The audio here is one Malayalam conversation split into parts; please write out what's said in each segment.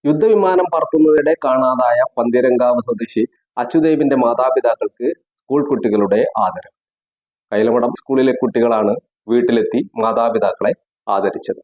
യുദ്ധവിമാനം പറത്തുന്നതിനിടെ കാണാതായ പന്തീരങ്കാവ് സ്വദേശി അച്ചുദേവിന്റെ മാതാപിതാക്കൾക്ക് സ്കൂൾ കുട്ടികളുടെ ആദരം. കൈലമടം സ്കൂളിലെ കുട്ടികളാണ് വീട്ടിലെത്തി മാതാപിതാക്കളെ ആദരിച്ചത്.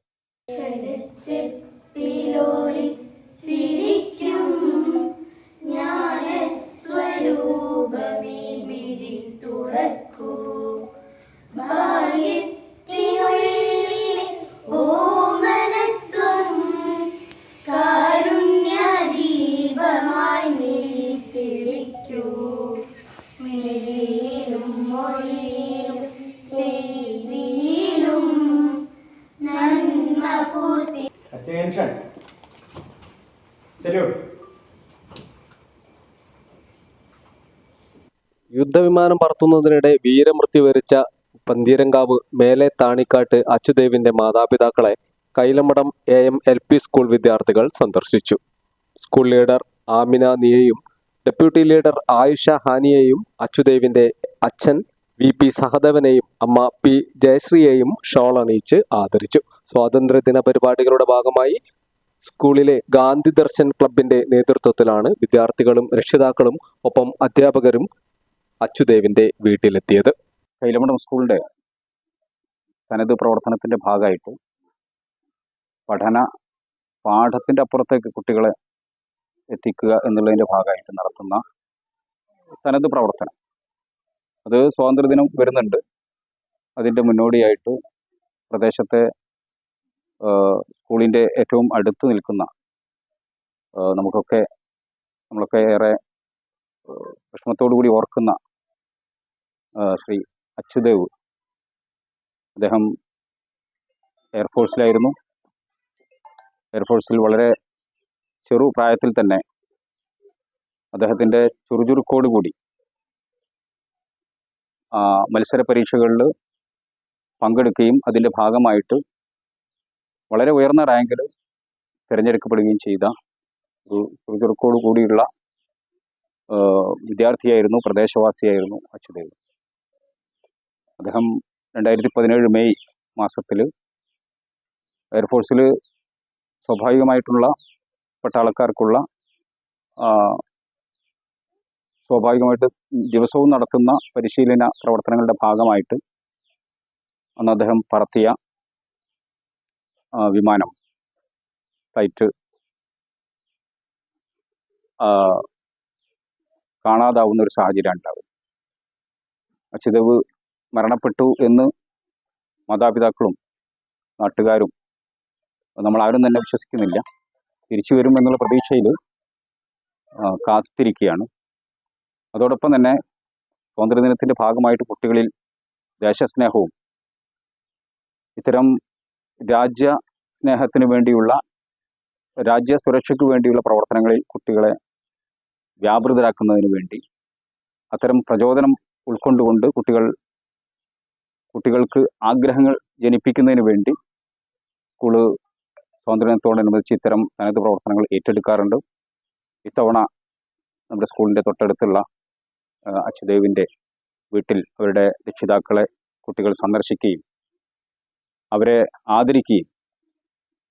Attention. Salute. യുദ്ധവിമാനം പറത്തുന്നതിനിടെ വീരമൃത്യു വരിച്ച പന്തീരങ്കാവ് മേലെ താണിക്കാട്ട് അച്ചുദേവിന്റെ മാതാപിതാക്കളെ കൈലമടം AM-LP സ്കൂൾ വിദ്യാർത്ഥികൾ സന്ദർശിച്ചു. സ്കൂൾ ലീഡർ ആമിന നിയെയും ഡെപ്യൂട്ടി ലീഡർ ആയിഷ ഹാനിയെയും അച്ചുദേവിന്റെ അച്ഛൻ VP സഹദേവനെയും അമ്മ P ജയശ്രീയെയും ഷോൾ അണിയിച്ച് ആദരിച്ചു. സ്വാതന്ത്ര്യദിന പരിപാടികളുടെ ഭാഗമായി സ്കൂളിലെ ഗാന്ധി ദർശൻ ക്ലബിന്റെ നേതൃത്വത്തിലാണ് വിദ്യാർത്ഥികളും രക്ഷിതാക്കളും ഒപ്പം അധ്യാപകരും അച്ചുദേവിന്റെ വീട്ടിലെത്തിയത്. കൈലമടം സ്കൂളിന്റെ തനത് പ്രവർത്തനത്തിന്റെ ഭാഗമായിട്ട് പാഠത്തിന്റെ അപ്പുറത്തേക്ക് കുട്ടികളെ എത്തിക്കുക എന്നുള്ളതിന്റെ ഭാഗമായിട്ട് നടത്തുന്ന തനത് പ്രവർത്തനം, അത് സ്വാതന്ത്ര്യദിനം വരുന്നുണ്ട്. അതിൻ്റെ മുന്നോടിയായിട്ട് പ്രദേശത്തെ സ്കൂളിൻ്റെ ഏറ്റവും അടുത്ത് നിൽക്കുന്ന നമ്മളൊക്കെ ഏറെ വിഷമത്തോടു കൂടി ഓർക്കുന്ന ശ്രീ അച്ചുദേവ്, അദ്ദേഹം എയർഫോഴ്സിലായിരുന്നു. എയർഫോഴ്സിൽ വളരെ ചെറു പ്രായത്തിൽ തന്നെ അദ്ദേഹത്തിൻ്റെ ചുറുചുറുക്കോടുകൂടി മത്സര പരീക്ഷകളിൽ പങ്കെടുക്കുകയും അതിൻ്റെ ഭാഗമായിട്ട് വളരെ ഉയർന്ന റാങ്കിൽ തിരഞ്ഞെടുക്കപ്പെടുകയും ചെയ്ത ഒരു ചുറുചുറുക്കോടു കൂടിയുള്ള വിദ്യാർത്ഥിയായിരുന്നു, പ്രദേശവാസിയായിരുന്നു അച്ചുദേവ്. അദ്ദേഹം 2017 മെയ് മാസത്തിൽ എയർഫോഴ്സിൽ സ്വാഭാവികമായിട്ടുള്ള പട്ടാളക്കാർക്കുള്ള സ്വാഭാവികമായിട്ട് ദിവസവും നടത്തുന്ന പരിശീലന പ്രവർത്തനങ്ങളുടെ ഭാഗമായിട്ട് അന്ന് അദ്ദേഹം പറത്തിയ വിമാനം ഫ്ലൈറ്റ് കാണാതാവുന്ന ഒരു സാഹചര്യം ഉണ്ടാവും. അച്ചുദേവ് മരണപ്പെട്ടു എന്ന് മാതാപിതാക്കളും നാട്ടുകാരും നമ്മളാരും തന്നെ വിശ്വസിക്കുന്നില്ല. തിരിച്ചു വരും എന്നുള്ള പ്രതീക്ഷയിൽ കാത്തിരിക്കുകയാണ്. അതോടൊപ്പം തന്നെ സ്വാതന്ത്ര്യദിനത്തിൻ്റെ ഭാഗമായിട്ട് കുട്ടികളിൽ ദേശസ്നേഹവും ഇത്തരം രാജ്യസ്നേഹത്തിന് വേണ്ടിയുള്ള, രാജ്യസുരക്ഷയ്ക്ക് വേണ്ടിയുള്ള പ്രവർത്തനങ്ങളിൽ കുട്ടികളെ വ്യാപൃതരാക്കുന്നതിന് വേണ്ടി, അത്തരം പ്രചോദനം ഉൾക്കൊണ്ടുകൊണ്ട് കുട്ടികൾക്ക് ആഗ്രഹങ്ങൾ ജനിപ്പിക്കുന്നതിന് വേണ്ടി സ്കൂള് സ്വാതന്ത്ര്യദിനത്തോടനുബന്ധിച്ച് ഇത്തരം തനത് പ്രവർത്തനങ്ങൾ ഏറ്റെടുക്കാറുണ്ട്. ഇത്തവണ നമ്മുടെ സ്കൂളിൻ്റെ തൊട്ടടുത്തുള്ള അച്ചുദേവിൻ്റെ വീട്ടിൽ അവരുടെ രക്ഷിതാക്കളെ കുട്ടികൾ സന്ദർശിക്കുകയും അവരെ ആദരിക്കുകയും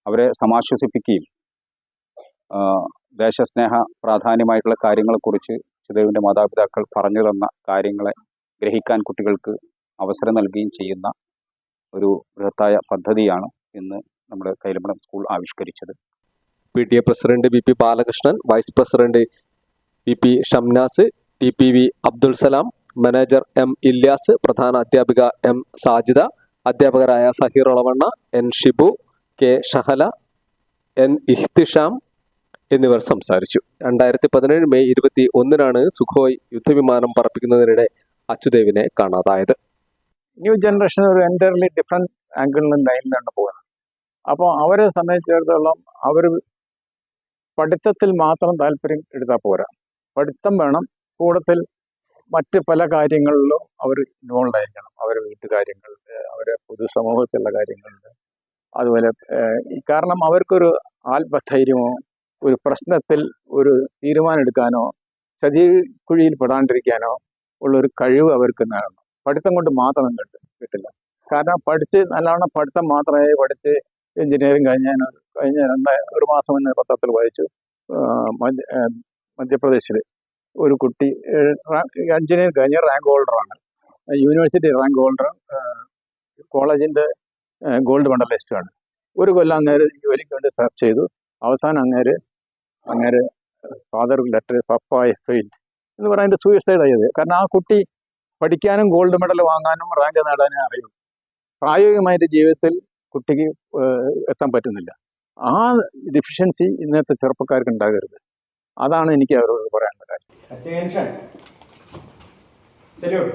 അവരെ സമാശ്വസിപ്പിക്കുകയും ദേശസ്നേഹ പ്രാധാന്യമായിട്ടുള്ള കാര്യങ്ങളെക്കുറിച്ച് അച്ചുദേവിൻ്റെ മാതാപിതാക്കൾ പറഞ്ഞു തന്ന കാര്യങ്ങളെ ഗ്രഹിക്കാൻ കുട്ടികൾക്ക് അവസരം നൽകുകയും ചെയ്യുന്ന ഒരു ബൃഹത്തായ പദ്ധതിയാണ് ഇന്ന് നമ്മുടെ കൈലമടം സ്കൂൾ ആവിഷ്കരിച്ചത്. PTA president VP Balakrishnan, vice president VP Shamnas, TPV Abdul Salam, manager M Ilyas, പ്രധാന അധ്യാപിക M സാജിദ, അധ്യാപകരായ Zaheer Olavanna, N Shibu, K Shahala, N Ihtisham എന്നിവർ സംസാരിച്ചു. 2017 മെയ് 21 സുഖോയ് യുദ്ധവിമാനം പറപ്പിക്കുന്നതിനിടെ അച്ചുദേവിനെ കാണാതായത്. ന്യൂ ജനറേഷൻ ഒരു എൻ്റയർലി ഡിഫറെൻറ്റ് ആംഗിളിലും ലൈനിലാണ് പോകുന്നത്. അപ്പോൾ അവരെ സംബന്ധിച്ചിടത്തോളം അവർ പഠിത്തത്തിൽ മാത്രം താല്പര്യം എടുത്താൽ പോരാ, പഠിത്തം വേണം, കൂടത്തിൽ മറ്റ് പല കാര്യങ്ങളിലും അവർ ഇൻവോൾവ് ആയിരിക്കണം. അവരുടെ വീട്ടുകാര്യങ്ങളിൽ, അവരുടെ പൊതുസമൂഹത്തിലുള്ള കാര്യങ്ങളിൽ, അതുപോലെ കാരണം അവർക്കൊരു ആത്മധൈര്യമോ ഒരു പ്രശ്നത്തിൽ ഒരു തീരുമാനം എടുക്കാനോ ചതിക്കുഴിയിൽ പെടാണ്ടിരിക്കാനോ ഉള്ളൊരു കഴിവ് അവർക്ക് നേടണം. പഠിത്തം കൊണ്ട് മാത്രം കിട്ടില്ല. കാരണം നല്ലവണ്ണം പഠിത്തം മാത്രമേ പഠിച്ച് എഞ്ചിനീയറിങ് കഴിഞ്ഞാൽ കഴിഞ്ഞ ഒരു മാസം മുന്നേ പത്രത്തിൽ വായിച്ചു. മധ്യപ്രദേശിൽ ഒരു കുട്ടി എഞ്ചിനീയർ കഴിഞ്ഞ റാങ്ക് ഹോൾഡറാണ്, യൂണിവേഴ്സിറ്റി റാങ്ക് ഹോൾഡർ, കോളേജിൻ്റെ ഗോൾഡ് മെഡലിസ്റ്റുമാണ്. ഒരു കൊല്ലം അങ്ങേര് ജോലിക്ക് വേണ്ടി സെർച്ച് ചെയ്തു. അവസാനം അങ്ങേര് father letter papa I failed എന്ന് പറയുന്നത് സൂയിസൈഡ് ആയത്. കാരണം ആ കുട്ടി പഠിക്കാനും ഗോൾഡ് മെഡൽ വാങ്ങാനും റാങ്ക് നേടാനും അറിയും. പ്രായോഗികമായിട്ട് ജീവിതത്തിൽ കുട്ടിക്ക് എത്താൻ പറ്റുന്നില്ല. ആ ഡെഫിഷ്യൻസി ഇന്നത്തെ ചെറുപ്പക്കാർക്ക് ഉണ്ടാകരുത്. അതാണ് എനിക്ക് അവരോട് പറയാനുള്ള കാര്യം. Attention. Salute.